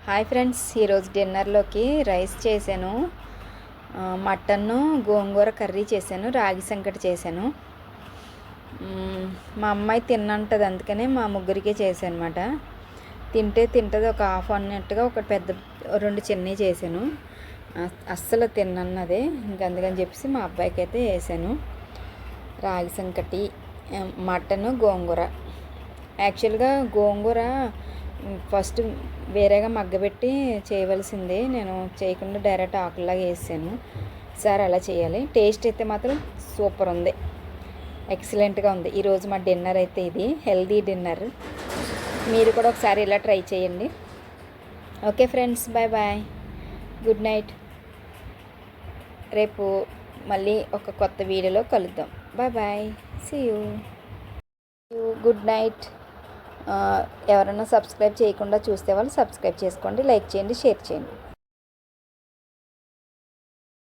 Hi friends, ఈరోజు డిన్నర్లోకి rice చేశాను, mutton గోంగూర curry చేశాను, రాగి సంకటి చేశాను. మా అమ్మాయి తిన్నంటది, అందుకనే మా ముగ్గురికే చేశాను అనమాట. తింటుంది ఒక హాఫ్ అన్నట్టుగా ఒక పెద్ద 2 చిన్నవి చేశాను. అస్సలు తిన్నన్నదే, అందుకని చెప్పేసి మా అబ్బాయికి అయితే వేసాను. రాగి సంకటి, మటన్ గోంగూర. యాక్చువల్గా గోంగూర ఫస్ట్ వేరేగా మగ్గబెట్టి చేయవలసిందే, నేను చేయకుండా డైరెక్ట్ ఆకుల్లాగా వేసాను. సార్ అలా చేయాలి. టేస్ట్ అయితే మాత్రం సూపర్ ఉంది, ఎక్సలెంట్గా ఉంది. ఈరోజు మా డిన్నర్ అయితే ఇది హెల్దీ డిన్నర్. మీరు కూడా ఒకసారి ఇలా ట్రై చేయండి. Okay friends, bye bye, good night. రేపు మళ్ళీ ఒక కొత్త వీడియోలో కలుద్దాం. Bye bye, see you, good night. ఎవరైనా సబ్స్క్రైబ్ చేయకుండా చూస్తే వాళ్ళు సబ్స్క్రైబ్ చేసుకోండి, లైక్ చేయండి, షేర్ చేయండి.